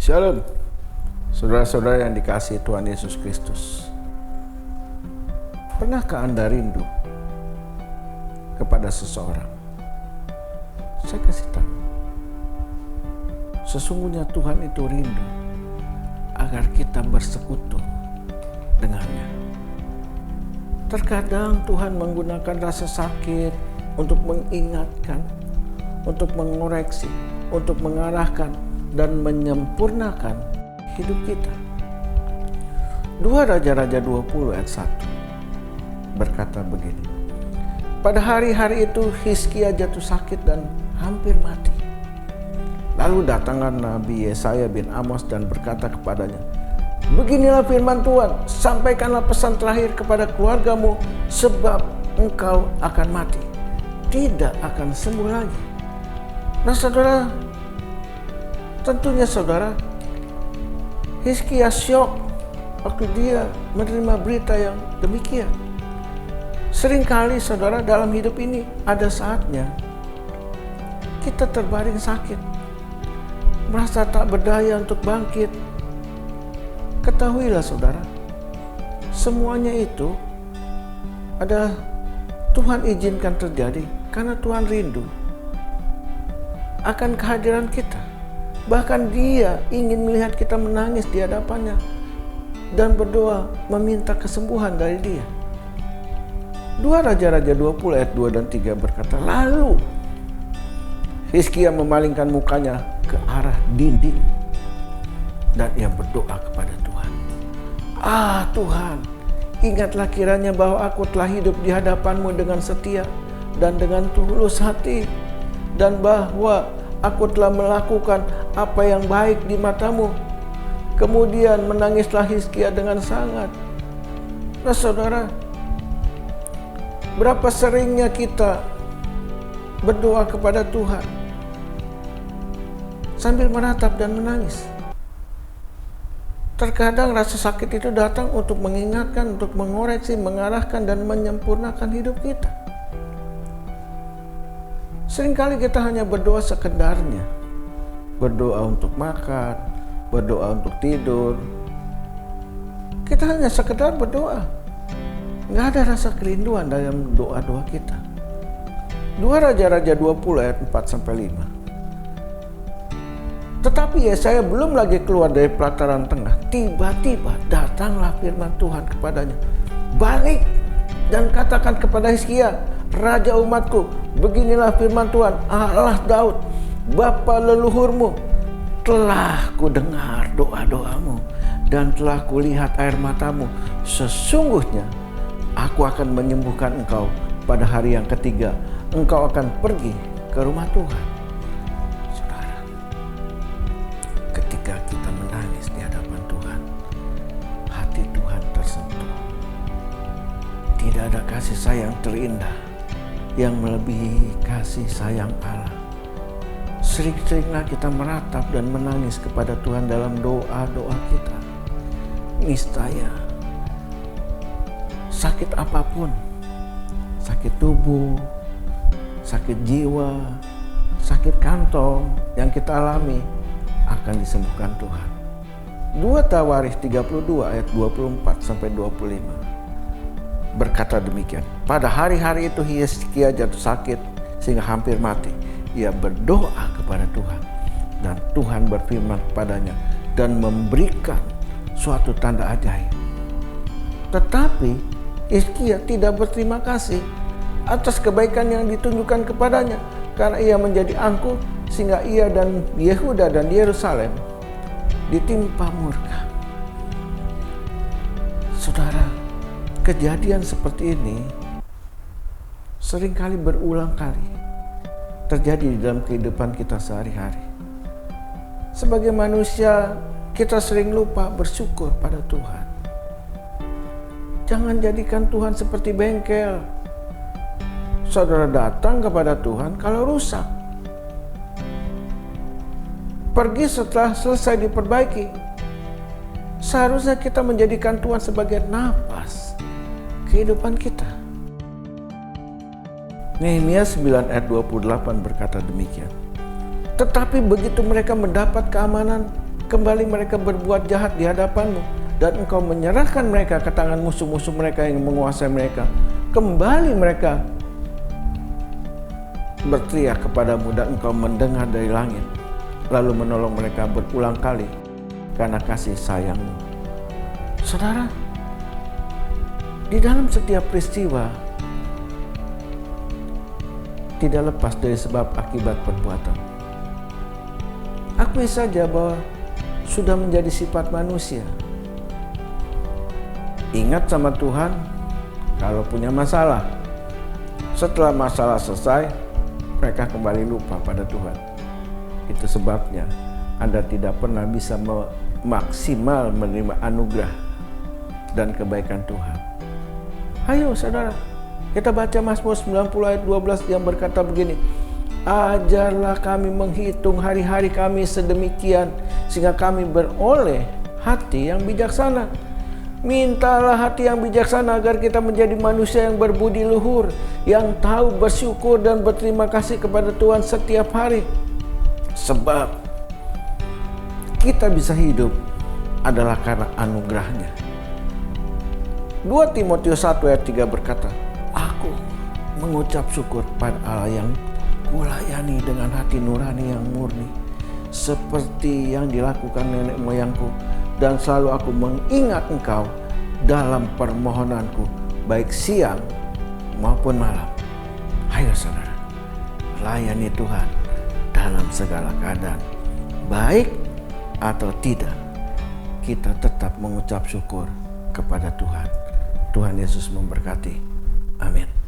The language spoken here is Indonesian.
Shalom, saudara-saudara yang dikasihi Tuhan Yesus Kristus. Pernahkah Anda rindu kepada seseorang? Saya kasih tahu, sesungguhnya Tuhan itu rindu agar kita bersekutu dengannya. Terkadang Tuhan menggunakan rasa sakit untuk mengingatkan, untuk mengoreksi, untuk mengarahkan dan menyempurnakan hidup kita. 2 Raja-Raja 20 ayat 1 berkata begini. Pada hari-hari itu Hizkia jatuh sakit dan hampir mati. Lalu datanglah Nabi Yesaya bin Amos dan berkata kepadanya, beginilah firman Tuhan, sampaikanlah pesan terakhir kepada keluargamu, sebab engkau akan mati, tidak akan sembuh lagi. Nah saudara, tentunya saudara, Hizkia syok waktu dia menerima berita yang demikian. Seringkali saudara, dalam hidup ini ada saatnya kita terbaring sakit, merasa tak berdaya untuk bangkit. Ketahuilah saudara, semuanya itu adalah Tuhan izinkan terjadi karena Tuhan rindu akan kehadiran kita. Bahkan Dia ingin melihat kita menangis di hadapannya dan berdoa meminta kesembuhan dari Dia. 2 Raja-Raja 20 ayat 2 dan 3 berkata, lalu Hizkia memalingkan mukanya ke arah dinding dan ia berdoa kepada Tuhan. Ah Tuhan, ingatlah kiranya bahwa aku telah hidup di hadapan-Mu dengan setia dan dengan tulus hati, dan bahwa aku telah melakukan apa yang baik di mata-Mu. Kemudian menangislah Hizkia dengan sangat. Nah saudara, berapa seringnya kita berdoa kepada Tuhan sambil meratap dan menangis. Terkadang rasa sakit itu datang untuk mengingatkan, untuk mengoreksi, mengarahkan dan menyempurnakan hidup kita. Seringkali kita hanya berdoa sekedarnya. Berdoa untuk makan, berdoa untuk tidur. Kita hanya sekedar berdoa. Nggak ada rasa kerinduan dalam doa-doa kita. 2 Raja-Raja 20 ayat 4-5. Tetapi Yesaya belum lagi keluar dari pelataran tengah. Tiba-tiba datanglah firman Tuhan kepadanya. Balik dan katakan kepada Hizkia, Raja umatku, beginilah firman Tuhan, Allah Daud, bapa leluhurmu, telah kudengar doa-doamu dan telah kulihat air matamu. Sesungguhnya aku akan menyembuhkan engkau pada hari yang ketiga. Engkau akan pergi ke rumah Tuhan. Saudara, ketika kita menangis di hadapan Tuhan, hati Tuhan tersentuh. Tidak ada kasih sayang terindah yang melebihi kasih sayang Allah. Sering-seringlah kita meratap dan menangis kepada Tuhan dalam doa-doa kita. Niscaya sakit apapun, sakit tubuh, sakit jiwa, sakit kantong yang kita alami akan disembuhkan Tuhan. 2 Tawarikh 32 ayat 24-25 berkata demikian. Pada hari-hari itu Hizkia jatuh sakit sehingga hampir mati. Ia berdoa kepada Tuhan dan Tuhan berfirman kepadanya dan memberikan suatu tanda ajaib. Tetapi Hizkia tidak berterima kasih atas kebaikan yang ditunjukkan kepadanya, karena ia menjadi angkuh sehingga ia dan Yehuda dan Yerusalem ditimpa murka. Saudara, kejadian seperti ini seringkali berulang kali terjadi di dalam kehidupan kita sehari-hari. Sebagai manusia, kita sering lupa bersyukur pada Tuhan. Jangan jadikan Tuhan seperti bengkel. Saudara datang kepada Tuhan kalau rusak. Pergi setelah selesai diperbaiki. Seharusnya kita menjadikan Tuhan sebagai napas kehidupan kita. Nehemia 9 ayat 28 berkata demikian. Tetapi begitu mereka mendapat keamanan kembali mereka berbuat jahat di hadapanmu, dan engkau menyerahkan mereka ke tangan musuh-musuh mereka yang menguasai mereka, kembali mereka berteriak kepadamu dan engkau mendengar dari langit, lalu menolong mereka berulang kali karena kasih sayangmu. Saudara, di dalam setiap peristiwa tidak lepas dari sebab akibat perbuatan. Akui saja bahwa sudah menjadi sifat manusia. Ingat sama Tuhan kalau punya masalah. Setelah masalah selesai, mereka kembali lupa pada Tuhan. Itu sebabnya Anda tidak pernah bisa maksimal menerima anugerah dan kebaikan Tuhan. Ayo saudara, kita baca Mazmur 90 ayat 12 yang berkata begini, ajarlah kami menghitung hari-hari kami sedemikian, sehingga kami beroleh hati yang bijaksana. Mintalah hati yang bijaksana agar kita menjadi manusia yang berbudi luhur, yang tahu bersyukur dan berterima kasih kepada Tuhan setiap hari. Sebab kita bisa hidup adalah karena anugerahnya. 2 Timotius 1 ayat 3 berkata, aku mengucap syukur pada Allah yang kulayani dengan hati nurani yang murni, seperti yang dilakukan nenek moyangku, dan selalu aku mengingat engkau dalam permohonanku, baik siang maupun malam. Ayo saudara, layani Tuhan dalam segala keadaan, baik atau tidak, kita tetap mengucap syukur kepada Tuhan. Tuhan Yesus memberkati. Amin.